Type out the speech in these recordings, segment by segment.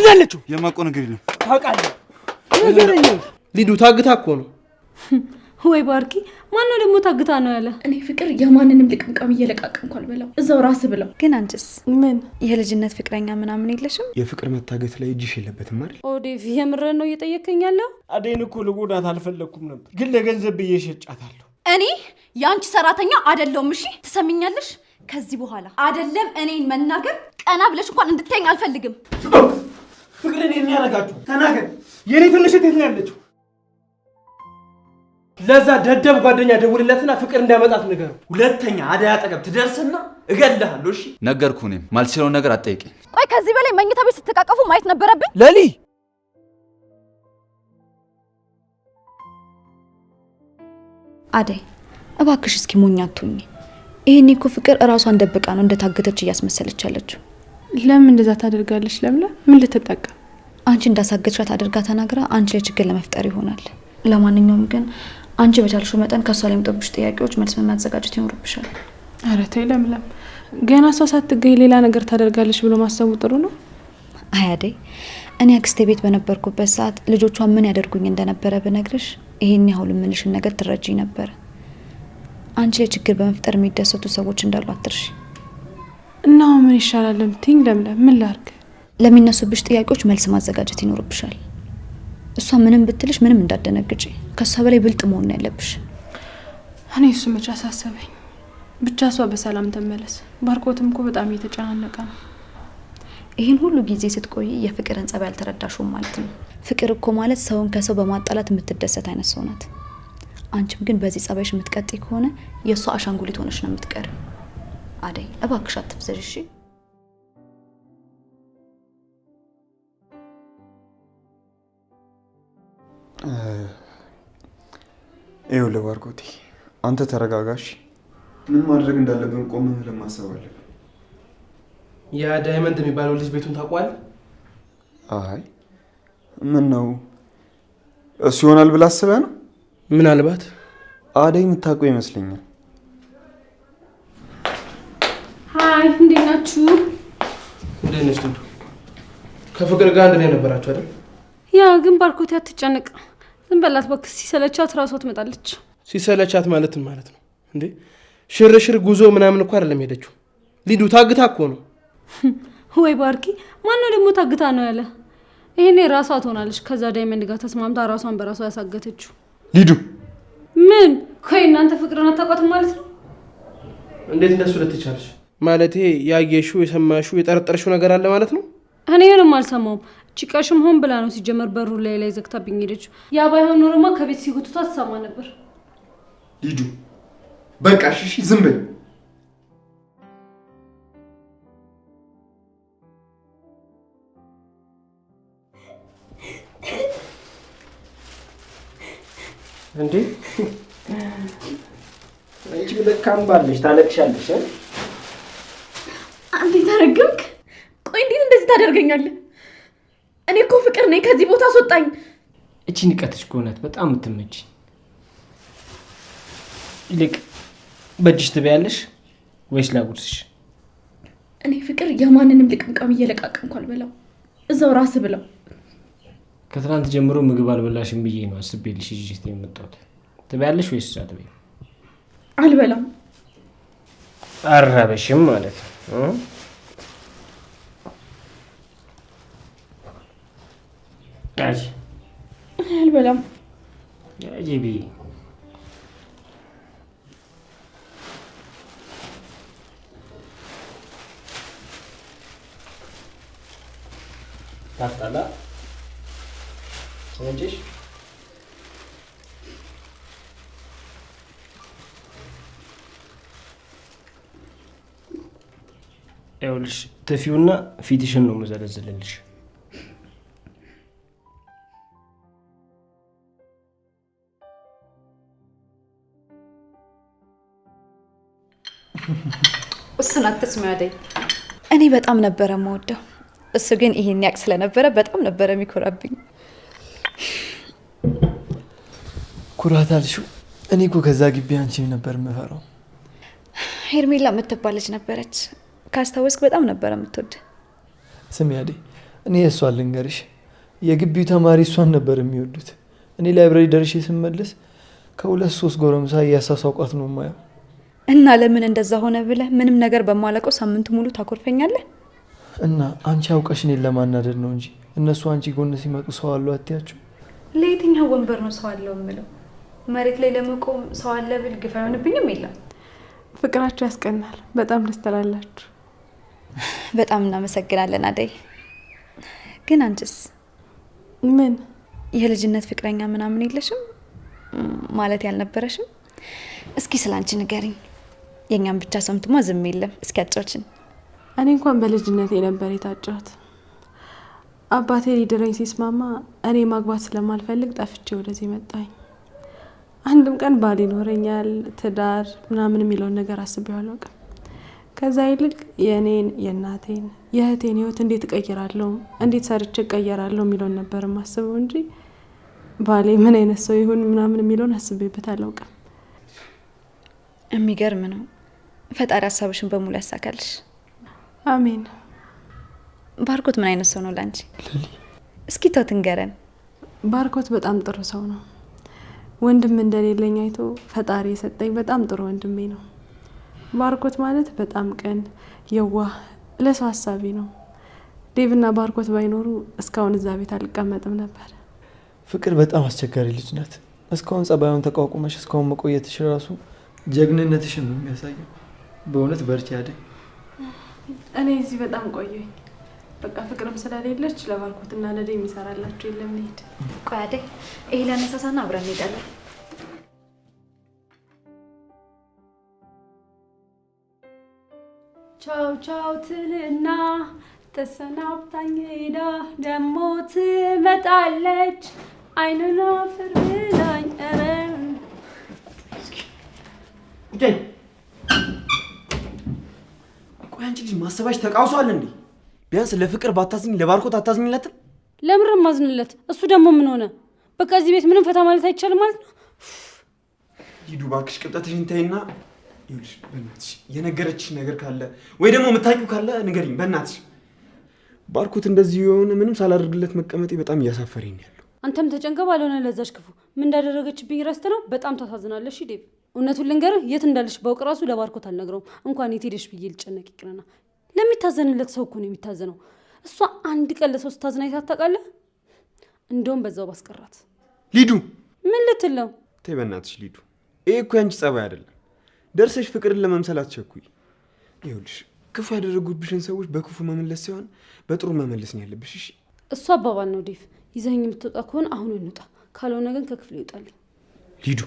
ነው ያለችው? የማውቀው ነገር የለም። ታውቃለህ? ንገረኝ። ሊዱ ታግታ እኮ ነው። ወይ ባርኪ፣ ማን ነው ደግሞ ታግታ ነው ያለ? እኔ ፍቅር የማንንም ልቅምቃም እየለቃቀምኩ አልበላው፣ እዛው ራስ ብለው። ግን አንቺስ ምን የልጅነት ፍቅረኛ ምናምን የለሽም? የፍቅር መታገት ላይ እጅሽ የለበትም አይደል? ኦዴቭ የምረን ነው እየጠየከኝ ያለው? አደይን እኮ ልጎዳት አልፈለኩም ነበር፣ ግን ለገንዘብ ብዬ ሸጫታለሁ። እኔ የአንቺ ሰራተኛ አይደለሁም። እሺ ትሰሚኛለሽ? ከዚህ በኋላ አይደለም እኔን መናገር ቀና ብለሽ እንኳን እንድታይኝ አልፈልግም። ፍቅርን የሚያረጋችሁ ተናገር። የኔ ትንሽ እህት ነው ያለችው። ለዛ ደደብ ጓደኛ ደውልለትና ፍቅር እንዲያመጣት ንገረው። ሁለተኛ አደይ አጠገብ ትደርስና እገልሃለሁ። እሺ ነገርኩህ። እኔም ማልችለውን ነገር አትጠይቀኝ። ቆይ ከዚህ በላይ መኝታ ቤት ስትቃቀፉ ማየት ነበረብኝ? ለሊ አደይ እባክሽ እስኪ ሞኝ አትሁኚ። ይሄኔ እኮ ፍቅር እራሷን ደብቃ ነው እንደታገተች እያስመሰለች ያለችው። ለምን እንደዛ ታደርጋለች? ለምለም ምን ልትጠቀም? አንቺ እንዳሳገትሻት አድርጋ ተናግራ አንቺ ላይ ችግር ለመፍጠር ይሆናል። ለማንኛውም ግን አንቺ በቻልሽው መጠን ከሷ ላይ የሚጠብቁሽ ጥያቄዎች መልስ ማዘጋጀት ይኖርብሻል። ኧረ ተይ ለምለም፣ ገና እሷ ሳትገኝ ሌላ ነገር ታደርጋለች ብሎ ማሰቡ ጥሩ ነው። አይ አደይ፣ እኔ አክስቴ ቤት በነበርኩበት ሰዓት ልጆቿ ምን ያደርጉኝ እንደነበረ ብነግርሽ ይሄን ያህል ምንሽን ነገር ትረጂኝ ነበር። አንቺ ላይ ችግር በመፍጠር የሚደሰቱ ሰዎች እንዳሉ አትርሺ። እና ምን ይሻላል ለምትይኝ ለምለም ምን ላድርግ? ለሚነሱብሽ ጥያቄዎች መልስ ማዘጋጀት ይኖርብሻል። እሷ ምንም ብትልሽ ምንም እንዳደነግጪ፣ ከሷ በላይ ብልጥ መሆን ያለብሽ። እኔ እሱ መቼ አሳሰበኝ። ብቻ እሷ በሰላም ተመለስ። ባርኮትም እኮ በጣም እየተጨናነቀ ነው። ይሄን ሁሉ ጊዜ ስትቆይ የፍቅርን ጸባይ አልተረዳሽውም ማለት ነው። ፍቅር እኮ ማለት ሰውን ከሰው በማጣላት የምትደሰት አይነት ሰው ናት። አንቺም ግን በዚህ ጸባይሽ የምትቀጥይ ከሆነ የሷ አሻንጉሊት ሆነሽ ነው የምትቀር። አደይ እባክሽ አትፍዘሽ እሺ? ይኸውልህ ባርኮቴ፣ አንተ ተረጋጋሽ። ምን ማድረግ እንዳለብን ቆም ብለን ማሰብ አለብን። ያ ዳይመንድ የሚባለው ልጅ ቤቱን ታውቋል? አይ ምን ነው እሱ ይሆናል ብለህ አስበህ ነው? ምናልባት አደይ የምታውቀው ይመስለኛል። ሃይ እንዴት ናችሁ? እንዴት ነሽ ሊዱ? ከፍቅር ጋር አንድ ላይ ነበራችሁ አይደል? ያ ግን ባርኮቴ አትጨነቅ፣ ዝም በላት እባክህ። ሲሰለቻት ራሷ ትመጣለች። ሲሰለቻት ማለት ነው እንዴ? ሽርሽር ጉዞ ምናምን እኮ አይደለም ሄደችው። ሊዱ ታግታ እኮ ነው። ወይ ባርኪ፣ ማን ነው ደግሞ ታግታ ነው ያለ? ይሄኔ ራሷ ትሆናለች ከዛ ዳይመንድ ጋር ተስማምታ ራሷን በራሷ ያሳገተችው። ሊዱ ምን ቆይ እናንተ ፍቅርን አታውቃትም ማለት ነው? እንዴት እንደሱ ልትቻልሽ? ማለቴ ያየሽው የሰማሽው የጠረጠርሽው ነገር አለ ማለት ነው? እኔ ምንም አልሰማውም። ጭቃሽም ሆን ብላ ነው ሲጀመር በሩ ላይ ዘግታብኝ ሄደችው። ያ ባይሆን ኖርማ ከቤት ሲጎትቷ ትሰማ ነበር። ሊዱ በቃ እሺ ዝም በይ። እንዴ አንቺ ለካም ባለሽ ታለቅሻለሽ። አንዴ ታረጋግክ። ቆይ እንዴት እንደዚህ ታደርገኛለህ? እኔ እኮ ፍቅር ነኝ። ከዚህ ቦታ አስወጣኝ። እቺ ንቀትሽ ኮነት በጣም የምትመጪ። ልክ በእጅሽ ትበያለሽ ወይስ ላጉርስሽ? እኔ ፍቅር የማንንም ልቅምቃም እየለቃቀምኩ አልበላው፣ እዛው ራስ ብለው። ከትናንት ጀምሮ ምግብ አልበላሽም ብዬ ነው አስቤልሽ ይዤሽ የመጣሁት። ትበያለሽ ወይስ አትበይም? አልበላም። አራበሽም ማለት ነው። ያጂ አልበላም። ያጂቢ ታጣላ ወንጀሽ ይኸውልሽ ትፊውና ፊትሽን ነው መዘለዝልልሽ። እሱን አትስሚው አደይ። እኔ በጣም ነበረ የምወደው፣ እሱ ግን ይሄን ያቅ ስለነበረ በጣም ነበረ የሚኮራብኝ። ኩራት አልሽው? እኔ እኮ ከዛ ግቢ አንቺን ነበር የምፈራው። ሄርሜላ የምትባል ልጅ ነበረች፣ ካስታወስክ በጣም ነበረ የምትወድ። ስሚ አደይ፣ እኔ እሷን ልንገርሽ፣ የግቢው ተማሪ እሷን ነበር የሚወዱት። እኔ ላይብረሪ ደርሼ ስመለስ ከሁለት ሶስት ጎረምሳ እያሳሳውቋት ነው ማየው። እና ለምን እንደዛ ሆነ ብለህ ምንም ነገር በማላውቀው ሳምንት ሙሉ ታኮርፈኛለህ? እና አንቺ አውቀሽ እኔን ለማናደድ ነው እንጂ እነሱ አንቺ ጎን ሲመጡ ሰው አለው አትያቸው? ለየትኛው ወንበር ነው ሰው አለው የምለው? መሬት ላይ ለመቆም ሰው አለ ብል ግፍ አይሆንብኝም? የለም ፍቅራችሁ ያስቀናል። በጣም ደስ ትላላችሁ። በጣም እናመሰግናለን አደይ። ግን አንቺስ ምን የልጅነት ፍቅረኛ ምናምን የለሽም? ማለት ያልነበረሽም? እስኪ ስላንቺ ንገሪኝ። የኛም ብቻ ሰምተማ ዝም የለም። እስኪ አጫውችን። እኔ እንኳን በልጅነቴ ነበር የታጨሁት። አባቴ ሊድረኝ ሲስማማ እኔ ማግባት ስለማልፈልግ ጠፍቼ ወደዚህ መጣኝ። አንድም ቀን ባል ይኖረኛል ትዳር ምናምን የሚለውን ነገር አስቤው አላውቅም። ከዛ ይልቅ የኔን የእናቴን የእህቴን ህይወት እንዴት እቀይራለሁ እንዴት ሰርቼ እቀይራለሁ የሚለውን ነበር ማስበው እንጂ ባሌ ምን አይነት ሰው ይሁን ምናምን የሚለውን አስቤበት አላውቅም። የሚገርም ነው። ፈጣሪ ሀሳብሽን በሙሉ ያሳካልሽ። አሜን። ባርኮት ምን አይነት ሰው ነው ላንቺ? እስኪ ተው ትንገረን። ባርኮት በጣም ጥሩ ሰው ነው። ወንድም እንደሌለኝ አይቶ ፈጣሪ የሰጠኝ በጣም ጥሩ ወንድሜ ነው። ባርኮት ማለት በጣም ቀን የዋህ ለሰው ሀሳቢ ነው። ዴቭና ባርኮት ባይኖሩ እስካሁን እዛ ቤት አልቀመጥም ነበር። ፍቅር በጣም አስቸጋሪ ልጅ ናት። እስካሁን ጸባዩን ተቋቁመሽ እስካሁን መቆየትሽ ራሱ ጀግንነትሽን ነው የሚያሳየው። በእውነት በርቺ አደይ። እኔ እዚህ በጣም ቆየኝ። በቃ ፍቅርም ስለሌለች ለባርኮትና ለዴ የሚሰራላችሁ የለም። እንሂድ። ቆይ አደይ፣ ይሄ ለነሳሳና አብረን እንሄዳለን። ቻው ቻው ትልና ተሰናብታኝ ሄዳ ደሞ ትመጣለች። አይኑን አፈር ብላኝ ኧረ ቆይ አንቺ ልጅ ማሰባሽ ተቃውሷል እንዴ? ቢያንስ ለፍቅር ባታዝኝ ለባርኮት አታዝኝለትም? ለምን ማዝንለት? እሱ ደግሞ ምን ሆነ? በቃ እዚህ ቤት ምንም ፈታ ማለት አይቻልም ማለት ነው። ሂዱ እባክሽ ቅብጠትሽን ተይና፣ ይኸውልሽ በእናትሽ የነገረችሽ ነገር ካለ ወይ ደግሞ የምታውቂው ካለ ንገሪኝ በእናትሽ። ባርኮት እንደዚህ የሆነ ምንም ሳላደርግለት መቀመጤ በጣም እያሳፈረኝ ነው ያለው። አንተም ተጨንቀ ባልሆነ ለዛች ክፉ ምን እንዳደረገችብኝ ረስተ ነው። በጣም ታሳዝናለሽ ዴቭ። እውነቱን ልንገርህ የት እንዳለሽ ባውቅ ራሱ ለባርኮት አልነግረውም። እንኳን የት ሄደሽ ብዬ ልጨነቅ ይቅርና ለሚታዘንለት ሰው እኮ ነው የሚታዘነው። እሷ አንድ ቀን ለሰው ስታዝና ታውቃለህ? እንደውም በዛው ባስቀራት። ሊዱ ምን ልትል ነው? ተይ በእናትሽ ሊዱ፣ ይሄ እኮ ያንቺ ጸባይ አይደለም። ደርሰሽ ፍቅርን ለመምሰል አትቸኩይ። ይኸውልሽ ክፉ ያደረጉብሽን ሰዎች በክፉ መመለስ ሳይሆን በጥሩ መመለስ ነው ያለብሽ። እሺ እሱ አባባል ነው ዴቭ። ይዘኸኝ የምትወጣ ከሆነ አሁን እንውጣ፣ ካልሆነ ግን ከክፍል ይወጣልኝ። ሊዱ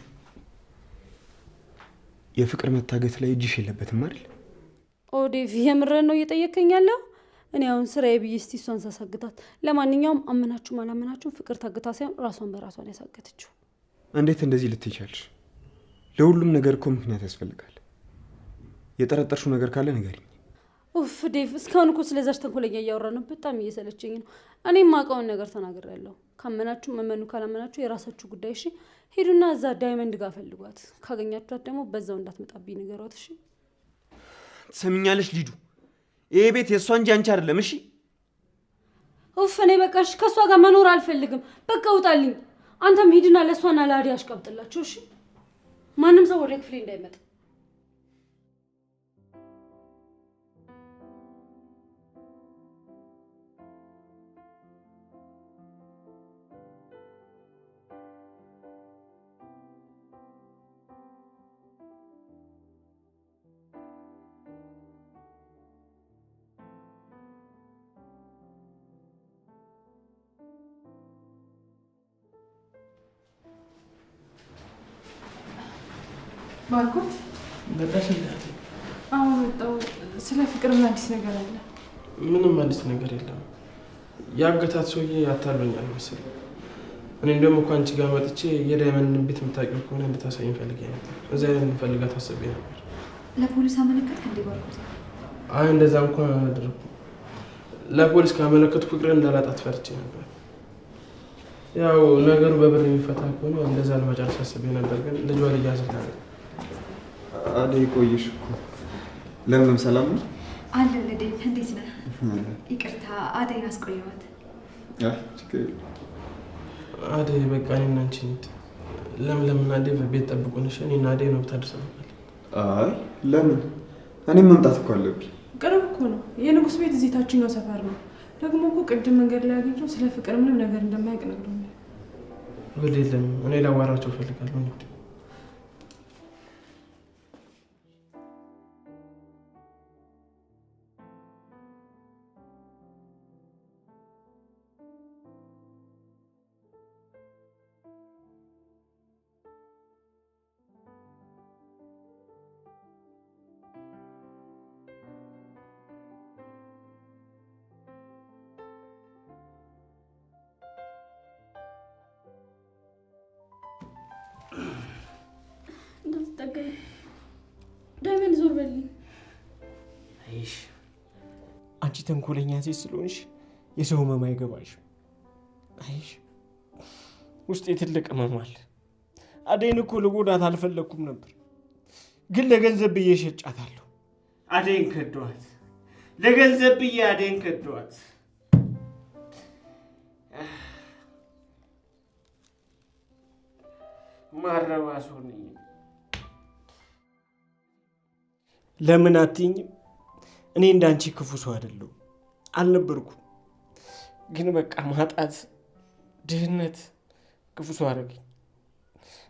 የፍቅር መታገት ላይ እጅሽ የለበትም አይደል? ኦ ዴቭ የምረን ነው እየጠየከኝ ያለው? እኔ አሁን ስራዬ ብዬ እስቲ እሷን ሳሳግታት። ለማንኛውም አመናችሁም አላመናችሁም ፍቅር ታግታ ሳይሆን ራሷን በራሷን ያሳገተችው። እንዴት እንደዚህ ልትይቻልሽ? ለሁሉም ነገር እኮ ምክንያት ያስፈልጋል። የጠረጠርሽው ነገር ካለ ንገሪኝ። ኡፍ ዴቭ እስካሁን እኮ ስለዛች ተንኮለኛ እያወራን ነው። በጣም እየሰለቸኝ ነው። እኔም ማውቀውን ነገር ተናግሬያለሁ። ካመናችሁ መመኑ፣ ካላመናችሁ የራሳችሁ ጉዳይ። እሺ ሄዱና እዛ ዳይመንድ ጋር ፈልጓት። ካገኛችኋት ደግሞ በዛው እንዳትመጣብኝ ንገሯት። እሺ ትሰሚኛለሽ ሊዱ? ይሄ ቤት የእሷ እንጂ አንቺ አይደለም። እሺ ኡፍ እኔ በቃሽ፣ ከእሷ ጋር መኖር አልፈልግም። በቃ ውጣልኝ። አንተም ሂድና ለእሷና ለአዲ አሽቀብጥላቸው። እሺ ማንም ሰው ወደ ክፍሌ እንዳይመጣ። ባርኮት በቃሽ እንዴ? አሁን ወጣው። ስለ ፍቅር ምን አዲስ ነገር አለ? ምንም አዲስ ነገር የለም። ያገታት ሰውዬ ያታሉኛል መሰለኝ። እኔ ደግሞ እኮ አንቺ ጋር መጥቼ የዳይመንድ ቤት የምታውቂው ከሆነ እንድታሳይኝ ፈልጌ ነበር። እዛ ላይ እንፈልጋት አስቤ ነበር። ለፖሊስ አመለከትክ እንዴ ባርኮት? አይ እንደዛ እንኳን አላደረኩም። ለፖሊስ ካመለከትኩ ፍቅርን እንዳላጣት ፈርቼ ነበር። ያው ነገሩ በብር የሚፈታ ከሆነ እንደዛ ለመጨረስ አስቤ ነበር፣ ግን ልጇ ልያዝ ታለ አደይ ቆይሽ እኮ። ለምን ሰላም ነው? አለ ለዴቭ እንዴት ነህ? ይቅርታ አደይን አስቆየዋት። አደይ በቃ እኔና አንቺ እንሂድ። ለምለምና አደይ በቤት ጠብቁን እሺ? እኔና አደይ ነው ታደርሰናል። አይ ለምን? እኔም መምጣት እኮ አለብኝ። ቅርብ እኮ ነው። የንጉስ ቤት እዚህ ታችኛው ሰፈር ነው። ደግሞ እኮ ቅድም መንገድ ላይ አግኝቼው ስለ ፍቅር ምንም ነገር እንደማያውቅ ነግሮኛል። ግድ የለም እኔ ላዋራቸው እፈልጋለሁ። ዳይመንድ ዞር በልኝ። አይሽ አንቺ ተንኮለኛ ሴት ስለሆንሽ የሰው ህመም አይገባሽም። አይሽ ውስጤ ትልቅ ህመም አለ። አደይን እኮ ልጎዳት አልፈለኩም ነበር፣ ግን ለገንዘብ ብዬ ሸጫታለሁ። አደይን ከደዋት፣ ለገንዘብ ብዬ አደይን ከደዋት። ማረባ ሰው ነኝ። ለምን አትይኝም? እኔ እንዳንቺ ክፉ ሰው አይደለሁም፣ አልነበርኩም። ግን በቃ ማጣት፣ ድህነት ክፉ ሰው አደረገኝ።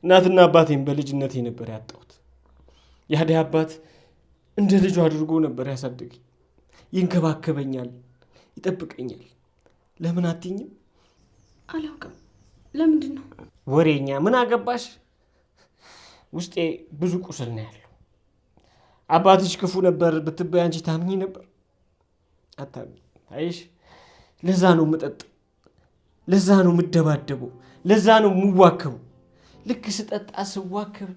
እናትና አባቴን በልጅነቴ ነበር ያጣሁት። የአደይ አባት እንደ ልጁ አድርጎ ነበር ያሳደገኝ። ይንከባከበኛል፣ ይጠብቀኛል። ለምን አትይኝም? አላውቅም። ለምንድን ነው? ወሬኛ ምን አገባሽ? ውስጤ ብዙ ቁስል ነው ያለው። አባትሽ ክፉ ነበር ብትበይ አንቺ ታምኚ ነበር? አታምኚ። አይሽ ለዛ ነው የምጠጥ፣ ለዛ ነው የምደባደበው፣ ለዛ ነው የምዋከበው። ልክ ስጠጣ ስዋከብ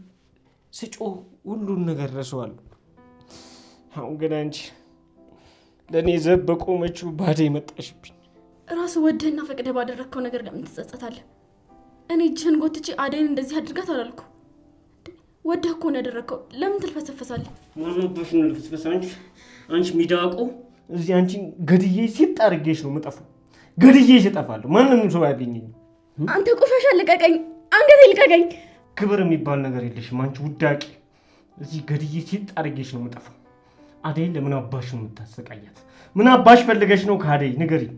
ስጮህ ሁሉን ነገር ረሳዋለሁ። አሁን ግን አንቺ ለእኔ ዘብ በቆመችው ባደይ መጣሽብኝ። ራስ ወደህና ፈቅደህ ባደረግከው ነገር ለምን ትጸጸታለህ? እኔ እጅህን ጎትቼ አደይን እንደዚህ አድርጋት አላልኩ። ወደህ እኮ ነው ያደረግከው። ለምን ትልፈሰፈሳለህ? ማንበሽ ነው ልፍስፈሳ? አንቺ ሚዳቆ እዚህ አንቺን ገድዬ ሲጥ አድርጌሽ ነው የምጠፋው። ገድዬሽ እጠፋለሁ። ማንም ሰው ያገኘኝ። አንተ ቆሻሻ ልቀቀኝ! አንገቴ ልቀቀኝ! ክብር የሚባል ነገር የለሽም አንቺ ውዳቂ። እዚህ ገድዬ ሲጥ አድርጌሽ ነው የምጠፋው። አደይ ለምን አባሽ ነው የምታሰቃያት? ምን አባሽ ፈልገሽ ነው ከአደይ? ንገሪኝ፣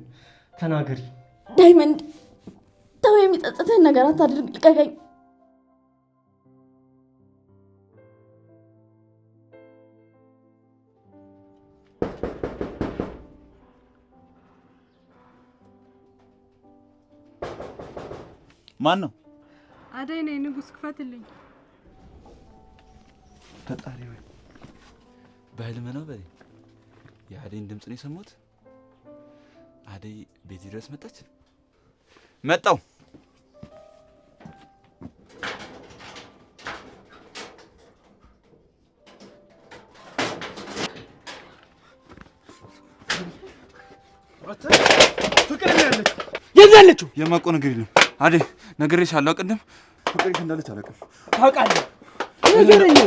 ተናገሪ። ዳይመንድ ተው፣ የሚጸጽትህን ነገር አታድርግ። ልቀቀኝ! ማን ነው? አደይ ነኝ። ንጉስ ክፈትልኝ። ፈጣሪ ወይ በህልም ነው በለኝ። የአደይን ድምፅ ነው የሰማሁት። አደይ ቤት ድረስ መጣች። መጣው ፍቅር ያለች የዛለችው የማውቀው ነገር የለም። አደይ ነግሬሻለሁ። ቅድም ፍቅር እንዳለች አላውቅም። ታውቃለህ? ንገረኝ።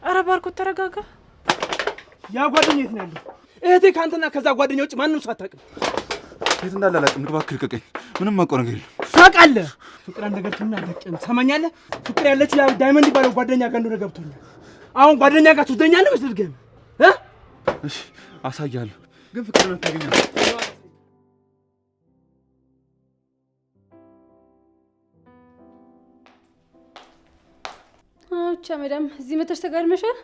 ኧረ ባርኮት ተረጋጋ። ያ ጓደኛ የት ነው ያለው? እህቴ ከአንተና ከዛ ጓደኛ ውጭ ማንም ሰው አታውቅም። የት እንዳለ አላውቅም። እባክህ ልቀቀኝ። ምንም የማውቀው ነገር የለም። ታውቃለህ? ፍቅር እንደገርኩና ደቀም ሰማኛለህ። ፍቅር ያለችው ያ ዳይመንድ ባለው ጓደኛ ጋር እንደሆነ ገብቶኛል። አሁን ጓደኛ ጋር ትወደኛለህ ወይስ ልትገኝ? እሺ አሳያለሁ፣ ግን ፍቅርን አታገኛለህ። አቻ መዳም እዚህ መተሽ ተጋድመሻል።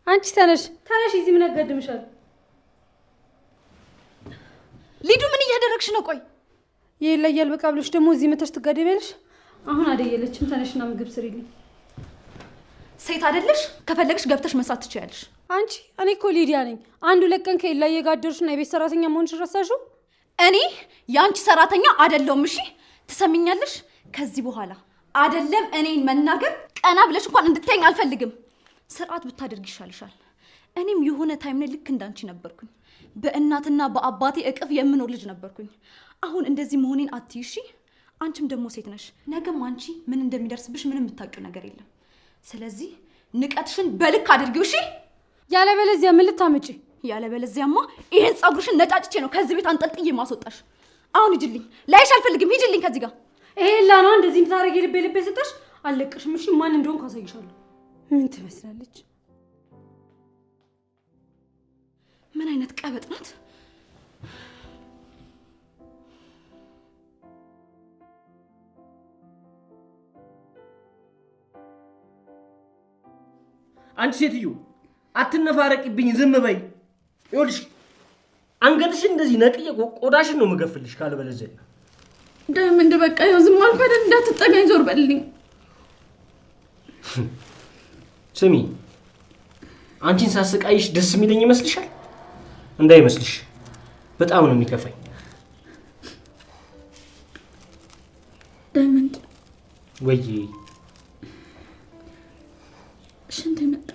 አንቺ ተነሽ ተነሽ፣ እዚህ ምን ያጋድምሻል? ሊዱ ምን እያደረግሽ ነው? ቆይ ይለያል በቃ ብለሽ ደግሞ እዚህ መተሽ ትጋደሚያለሽ። አሁን አደይ የለችም። ተነሽና ምግብ ስሪልኝ። ሴት አይደለሽ? ከፈለግሽ ገብተሽ መስራት ትችያለሽ። አንቺ እኔ እኮ ሊዲያ ነኝ። አንዱ ለቀን ከይላየ ጋደርሽና የቤት ሰራተኛ መሆንሽ ረሳሽው? እኔ የአንቺ ሰራተኛ አይደለሁም። እሺ ትሰሚኛለሽ? ከዚህ በኋላ አይደለም እኔን መናገር ቀና ብለሽ እንኳን እንድታይኝ አልፈልግም። ስርዓት ብታደርግ ይሻልሻል። እኔም የሆነ ታይም ላይ ልክ እንዳንቺ ነበርኩኝ። በእናትና በአባቴ እቅፍ የምኖር ልጅ ነበርኩኝ። አሁን እንደዚህ መሆኔን አትይ እሺ? አንቺም ደግሞ ሴት ነሽ። ነገም አንቺ ምን እንደሚደርስብሽ ምንም የምታውቂው ነገር የለም። ስለዚህ ንቀትሽን በልክ አድርጊው እሺ? ያለበለዚያ ምን ልታመጪ? ያለበለዚያማ ይሄን ጸጉርሽን ነጫጭቼ ነው ከዚህ ቤት አንጠልጥዬ ማስወጣሽ። አሁን ሂጂልኝ፣ ላይሽ አልፈልግም። ሂጂልኝ ከዚህ ጋር። ይሄላ ነው እንደዚህ ታረጊ። ልቤ ሰጠሽ አለቅሽም። እሺ ማን እንደሆነ ካሳይሻለሁ። ምን ትመስላለች? ምን አይነት ቀበጥ ናት? አንቺ ሴትዮ አትነፋረቂብኝ፣ ዝም በይ። ይኸውልሽ አንገትሽን እንደዚህ ነቅዬ ቆዳሽን ነው የምገፍልሽ ካለበለዚያ። ዳይመንድ በቃ ያው ዝም አልኩ አይደል? እንዳትጠጋኝ፣ ዞር በልልኝ። ስሚ አንቺን ሳስቃይሽ ደስ የሚለኝ ይመስልሻል? እንዳይመስልሽ፣ በጣም ነው የሚከፋኝ። ዳይመንድ ወይ ሽንት መጣ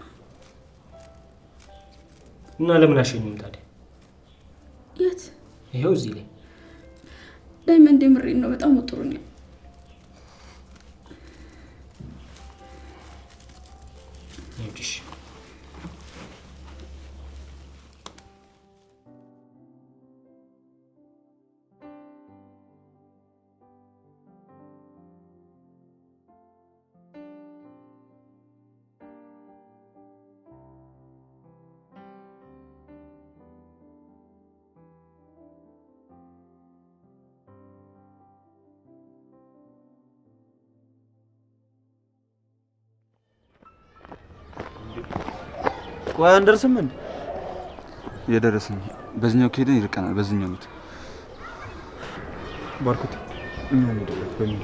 እና ለምን አሸኝም ታዲያ? የት? ይሄው እዚህ ላይ። ዳይመንድ የምሬን ነው፣ በጣም ወጥሮኛል። ይኸውልሽ ቆይ አንደርስም እንዴ? የደረሰኝ በዚህኛው ከሄደን ይርቀናል። በዚህኛው ነው ባርኮት እኛ እንደደረስ በሚል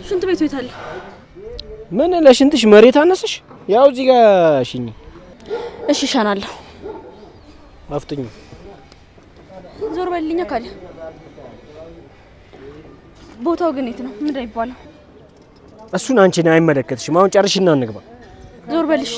ሽንት ቤቱ የት አለ? ምን ለሽንትሽ መሬት አነሰሽ? ያው እዚህ ጋር ሽኝ። እሺ ሻናለሁ። አፍጥኝ። ዞር በልልኛ ካለ። ቦታው ግን የት ነው? ምንድን ነው ይባላል? እሱን አንቺን አይመለከትሽም። አሁን ጨርሽና እንግባ። ዞር በልሽ።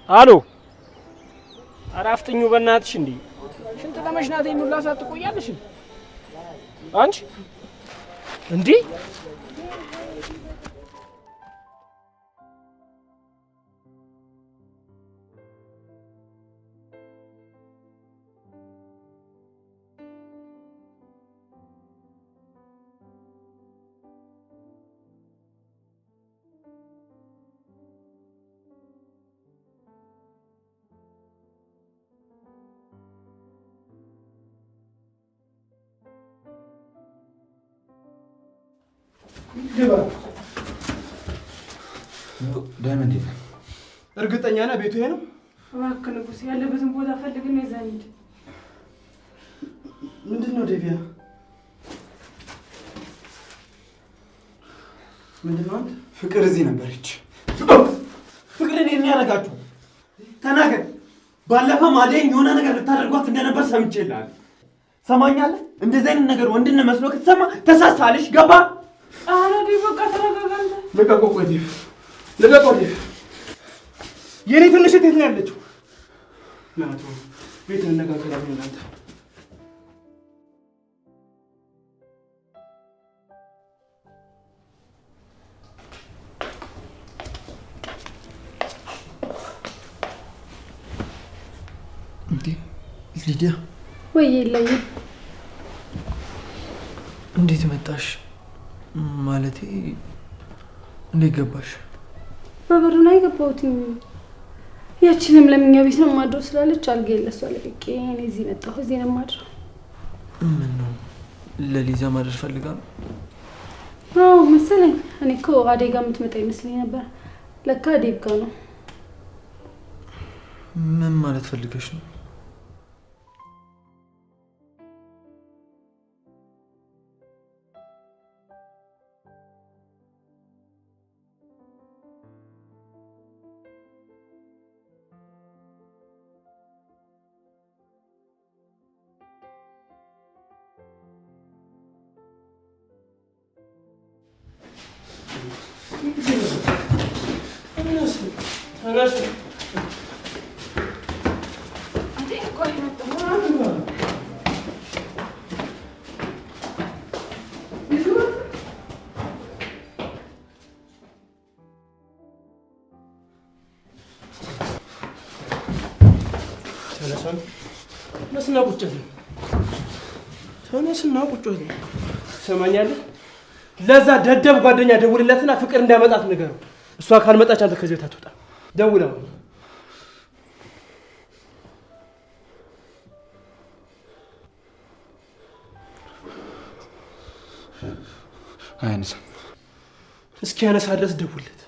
አሎ አራፍጥኙ በእናትሽ እንዴ! ሽንት ለመሽናት ይኑላ ሳትቆያለሽ አንቺ እንዴ! ዳይመንድ የለም። እርግጠኛ ነህ ቤቱ ይሄ ነው? እባክህ ንጉስ ያለበትን ቦታ ፈልግና ይዘን ሂድ። ምንድን ነው ዴቪያ? ምንድን ነው አንተ? ፍቅር እዚህ ነበረች። ፍቅርን የሚያረጋችሁ ተናገር። ባለፈው ማደኝ የሆነ ነገር ልታደርጓት እንደነበር ሰምቼልሃለሁ። ሰማኛለህ? እንደዚህ አይነት ነገር ወንድን መስሎ ከተሰማ ተሳሳልሽ። ገባ? ኧረ ዴቭ በቃ ተረጋጋ አንተ። ልቀቀው። ቆይ ዴቭ ልቀቀው። ዴቭ የኔ ትንሽ እህት የት ነው ያለችው? ናቱ ቤት እንነጋገራለን እናንተ። እንዴ ሊዲያ፣ ወይ የለኝም። እንዴት መጣሽ? ማለቴ እንዴት ገባሽ? በበሩ ላይ ገባሁት። ያቺንም ለምኛ ቤት ነው ማድረው ስላለች አልጋ የለሷ ለቅቄ እኔ እዚህ መጣሁ። እዚህ ነው ማድረው። ምን ነው ለሊዛ ማድረስ ፈልጋ ነው? አዎ መሰለኝ። እኔ እኮ አደይ ጋር የምትመጣ ይመስለኝ ነበር። ለካ ዴቭ ጋር ነው። ምን ማለት ፈልገሽ ነው? ተነስ። ተነስና ቁጭ በል። ተነስና ቁጭ በል። ትሰማኛለህ? ለዛ ደደብ ጓደኛ ደውልለትና ፍቅር እንዳመጣት ንገረው። እሷ ካልመጣች አንተ ከዚህ ቤት አትወጣም። ደውለው። አያነሳም። እስኪ ያነሳ ድረስ ደውልለት።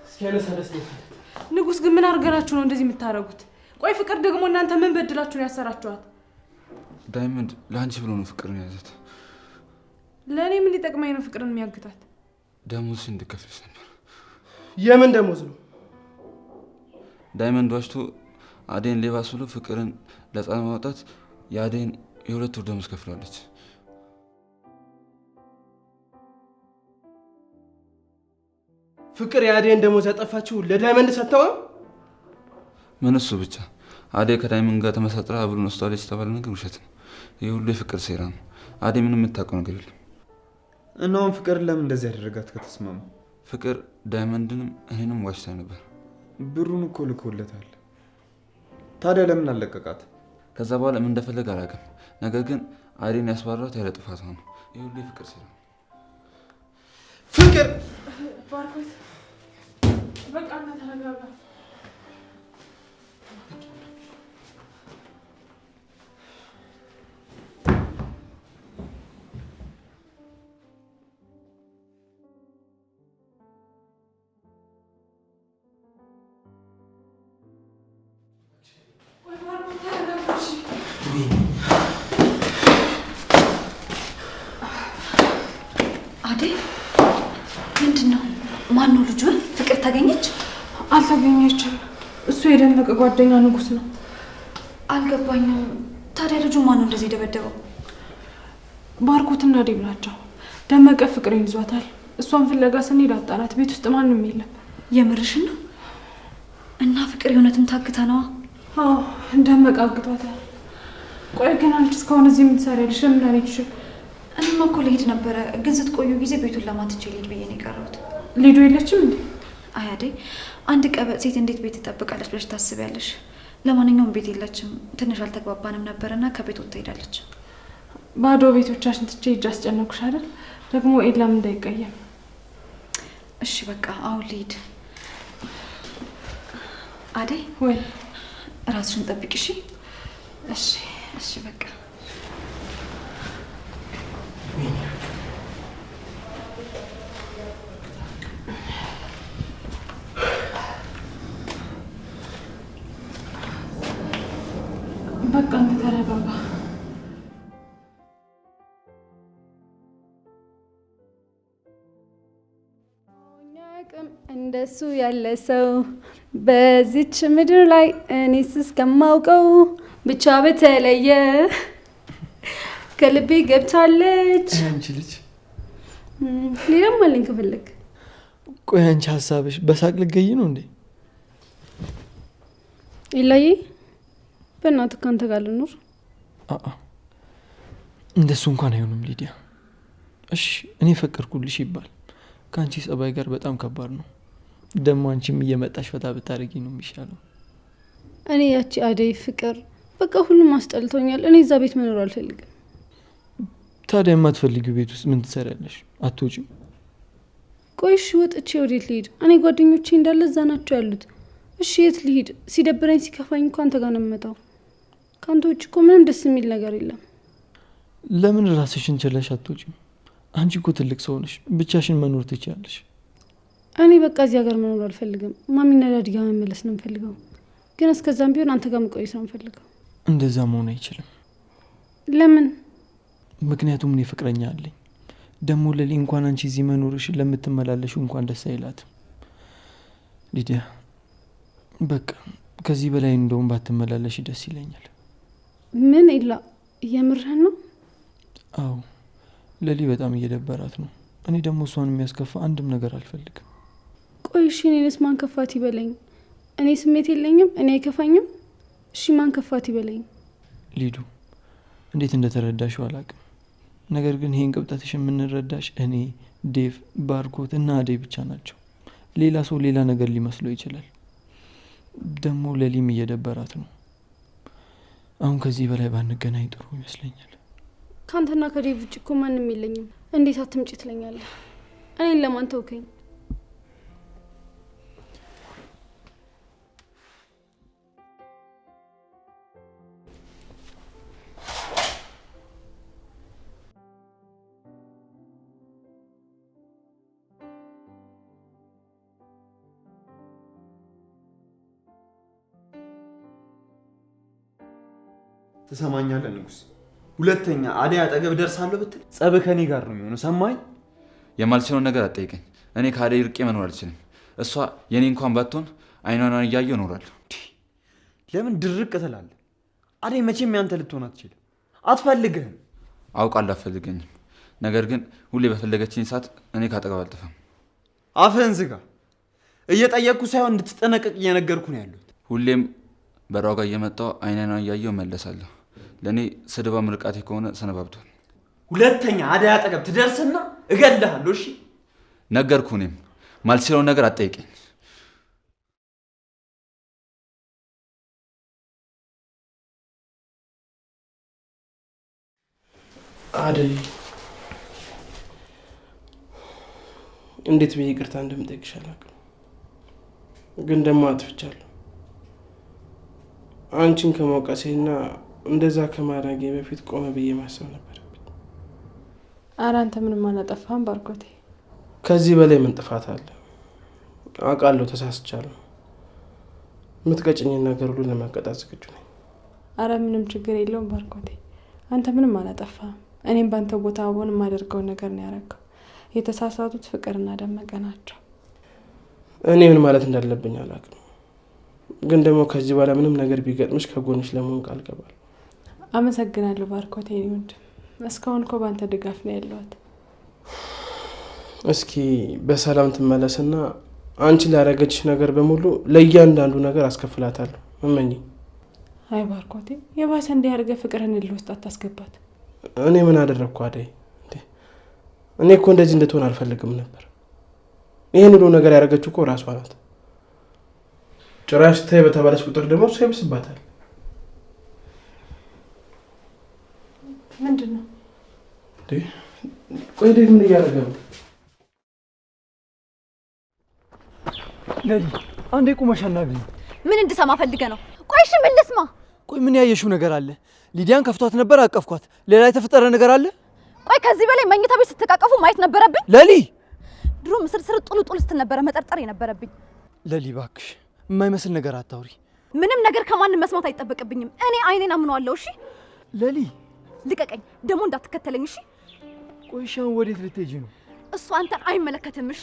እስኪ ያነሳ ድረስ ደውልለት። ንጉስ ግን ምን አድርገናችሁ ነው እንደዚህ የምታረጉት? ቆይ ፍቅር ደግሞ እናንተ ምን በድላችሁ ነው ያሰራችኋት? ዳይመንድ ለአንቺ ብሎ ነው ፍቅርን ያዛት። ለእኔ ምን ሊጠቅመኝ ነው ፍቅርን የሚያግታት? ደሞዝሽ እንድከፍልሽ ነበር። የምን ደሞዝ ነው? ዳይመንድ ዋሽቶ አዴን ሌባ ስሎ ፍቅርን ለጻ ማውጣት የአዴን የ2 ወር ደሞዝ ከፍላለች። ፍቅር የአዴን ደሞዝ ያጠፋችው ለዳይመንድ ሰጥተው? ምን እሱ ብቻ አዴ ከዳይመንድ ጋር ተመሳጥራ አብሩን ወስዳለች የተባለ ነገር ውሸት ነው። ይህ ሁሉ የፍቅር ሴራ ነው። አዴ ምንም የምታውቀው ነገር የለም። እና አሁን ፍቅር ለምን እንደዚህ ያደረጋት ከተስማሙ? ፍቅር ዳይመንድንም እኔንም ዋሽታ ነበር። ብሩን እኮ ልኮለታል። ታዲያ ለምን አለቀቃት? ከዛ በኋላ ምን እንደፈለገ አላውቅም። ነገር ግን አዴን ያስባራት ያለ ጥፋቷ ነው። ይህ ሁሉ የፍቅር ሴራ ነው። ፍቅር ባርኮት በቃ እና ተረጋጋ። አዴ ምንድነው? ማነው ልጁ? ፍቅር ታገኘች? አልተገኘችም። እሱ የደመቀ ጓደኛ ንጉስ ነው። አልገባኝም። ታዲያ ልጁ ማነው እንደዚህ ደበደበው? ባርኮትና ዴብ ናቸው። ደመቀ ፍቅሬን ይዟታል። እሷን ፍለጋ ስንሄድ አጣናት። ቤት ውስጥ ማንም የለም። የምርሽን ነው? እና ፍቅር የእውነትም ታግታ ነዋ? አዎ ደመቀ አግቷታል። ቆይ ግን አንቺ እስካሁን እዚህ ምን ትሰሪያለሽ? ለምን አልሄድሽም? እኔማ እኮ ልሄድ ነበረ፣ ግን ስትቆዩ ጊዜ ቤቱን ለማትቼ ልሄድ ብዬ ነው የቀረሁት። ሊዱ የለችም እንዴ? አይ አዴ፣ አንድ ቀበጥ ሴት እንዴት ቤት ትጠብቃለች ብለሽ ታስቢያለሽ? ለማንኛውም ቤት የለችም። ትንሽ አልተግባባንም ነበርና ከቤት ወጥታ ሄዳለች። ባዶ ቤቶቻችን ትቼ ሂጅ አስጨነኩሽ አይደል? ደግሞ ኤላም እንዳይቀየም። እሺ በቃ አሁን ልሂድ። አዴ ወይ ራስሽን ጠብቂ እሺ? እሺ እሺ በቃ በቃ አንተ ተረጋጋ። እንደሱ ያለ ሰው በዚች ምድር ላይ እኔስ እስከማውቀው ብቻ በተለየ ከልቤ ገብታለች። አንቺ ልጅ ሌላም አለኝ ከፈለክ። ቆይ አንቺ ሀሳብሽ በሳቅ ልገይ ነው እንዴ? ኢላዬ በእናትህ ካንተ ጋር ልኖር? እንደሱ እንኳን አይሆንም ሊዲያ። እሺ እኔ ፈቀድኩልሽ ይባል ከአንቺ ጸባይ ጋር በጣም ከባድ ነው። ደግሞ አንቺም እየመጣሽ ፈታ ብታረጊ ነው የሚሻለው። እኔ ያቺ አደይ ፍቅር በቃ ሁሉም አስጠልቶኛል። እኔ እዛ ቤት መኖር አልፈልግም። ታዲያ የማትፈልጊው ቤት ውስጥ ምን ትሰሪያለሽ? አትወጪም? ቆይ እሺ ወጥቼ ወዴት ልሂድ? እኔ ጓደኞቼ እንዳለ እዛ ናቸው ያሉት። እሺ የት ልሂድ? ሲደብረኝ ሲከፋኝ እኮ አንተ ጋር ነው የምመጣው። ከአንተ ውጭ እኮ ምንም ደስ የሚል ነገር የለም። ለምን ራስሽን ችለሽ አትወጪም? አንቺ እኮ ትልቅ ሰው ነሽ፣ ብቻሽን መኖር ትችያለሽ። እኔ በቃ እዚህ ሀገር መኖር አልፈልግም። ማሚና ዳዲ ጋር መመለስ ነው የምፈልገው። ግን እስከዛም ቢሆን አንተ ጋር መቆየት ነው የምፈልገው። እንደዛ መሆን አይችልም። ለምን? ምክንያቱም እኔ ፍቅረኛ አለኝ። ደግሞ ለሊ እንኳን አንቺ እዚህ መኖርሽ ለምትመላለሹ እንኳን ደስ አይላትም። ሊዲያ በቃ ከዚህ በላይ እንደውም ባትመላለሽ ደስ ይለኛል። ምን ኢላ የምርህን ነው? አዎ ለሊ በጣም እየደበራት ነው። እኔ ደግሞ እሷን የሚያስከፋ አንድም ነገር አልፈልግም። ቆይ እሺ እኔንስ ማን ከፋት ይበለኝ? እኔ ስሜት የለኝም? እኔ አይከፋኝም? እሺ ማን ከፋት ይበለኝ? ሊዱ እንዴት እንደተረዳሽው አላውቅም። ነገር ግን ይሄን ቅብጠትሽ የምንረዳሽ እኔ፣ ዴቭ፣ ባርኮት እና አደይ ብቻ ናቸው። ሌላ ሰው ሌላ ነገር ሊመስለው ይችላል። ደግሞ ለሊም እየደበራት ነው። አሁን ከዚህ በላይ ባንገናኝ ጥሩ ይመስለኛል። ካንተና ከዴቭ ውጭ እኮ ማንም የለኝም። እንዴት አትምጪ ትለኛለህ? እኔን ለማን ተውከኝ? ትሰማኛለህ ንጉስ? ሁለተኛ አደይ አጠገብ ደርሳለሁ ብትል ጸብ ከኔ ጋር ነው የሚሆነው። ሰማኝ? የማልችለውን ነገር አትጠይቀኝ። እኔ ከአደይ ርቄ መኖር አልችልም። እሷ የኔ እንኳን ባትሆን አይኗን እያየሁ እኖራለሁ። ለምን ድርቅ ትላለህ? አደይ መቼም ያንተ ልትሆን አትችልም። አትፈልግህም። አውቃለሁ አትፈልገኝም። ነገር ግን ሁሌ በፈለገችኝ ሰዓት እኔ ካጠገብ አልጠፋም። አፍህን ዝጋ። እየጠየቅኩ ሳይሆን እንድትጠነቀቅ እየነገርኩ ነው ያሉት። ሁሌም በሯ ጋር እየመጣሁ አይኗን እያየሁ እመለሳለሁ። ለእኔ ስድባ ምርቃቴ ከሆነ ሰነባብቷል። ሁለተኛ አደይ አጠገብ ትደርስና እገልሃለሁ። እሺ ነገርኩ። እኔም ማልችለውን ነገር አትጠይቀኝ። አደይ እንዴት ብዬ ይቅርታ እንደምጠይቅሽ አላውቅም፣ ግን ደግሞ አጥፍቻለሁ። አንቺን ከመውቀሴና እንደዛ ከማድረጌ በፊት ቆመ ብዬ ማሰብ ነበረብኝ። ኧረ አንተ ምንም አላጠፋህም ባርኮቴ። ከዚህ በላይ ምን ጥፋት አለ? አውቃለሁ ተሳስቻለሁ። የምትቀጭኝን ነገር ሁሉ ለመቀጣት ዝግጁ ነኝ። ኧረ ምንም ችግር የለውም ባርኮቴ፣ አንተ ምንም አላጠፋህም። እኔም ባንተ ቦታ ብሆን የማደርገውን ነገር ነው ያደረገው። የተሳሳቱት ፍቅርና ደመቀ ናቸው። እኔ ምን ማለት እንዳለብኝ አላውቅም፣ ግን ደግሞ ከዚህ በኋላ ምንም ነገር ቢገጥምሽ ከጎንሽ ለመሆን ቃል ገባለሁ። አመሰግናለሁ ባርኮቴ። እኔ ወንድም እስካሁን እኮ ባንተ ድጋፍ ነው ያለሁት። እስኪ በሰላም ትመለስና አንቺ ላደረገችሽ ነገር በሙሉ ለእያንዳንዱ ነገር አስከፍላታለሁ። እመኚ። አይ ባርኮቴ፣ የባሰ እንዲህ አድርገህ ፍቅርህን እልህ ውስጥ አታስገባት። እኔ ምን አደረግኩ አደይ? እኔ እኮ እንደዚህ እንድትሆን አልፈልግም ነበር። ይህን ሁሉ ነገር ያደረገችው እኮ ራሷ ናት። ጭራሽ ተይ በተባለች ቁጥር ደግሞ እሷ ይብስባታል። ምንድን ነው? ቆይ ዴቭ ምን እያደረገ ነው? ለሊ አንዴ ቁመሽ አናግሪኝ። ምን እንድሰማ ፈልገህ ነው? ቆይ እሺ ምን ልስማ? ቆይ ምን ያየሽው ነገር አለ? ሊዲያን ከፍቷት ነበር፣ አቀፍኳት። ሌላ የተፈጠረ ነገር አለ? ቆይ ከዚህ በላይ መኝታ ቤት ስትቃቀፉ ማየት ነበረብኝ? ለሊ ድሮ ምስርስር ጥሉ ስትል ነበረ መጠርጠር የነበረብኝ። ለሊ እባክሽ የማይመስል ነገር አታውሪ። ምንም ነገር ከማንም መስማት አይጠበቅብኝም። እኔ አይኔን አምነዋለሁ። እሺ ለሊ ልቀቀኝ፣ ደግሞ እንዳትከተለኝ። እሺ ቆይ ሻን ወዴት ልትሄጂ ነው? እሱ አንተን አይመለከትም። እሺ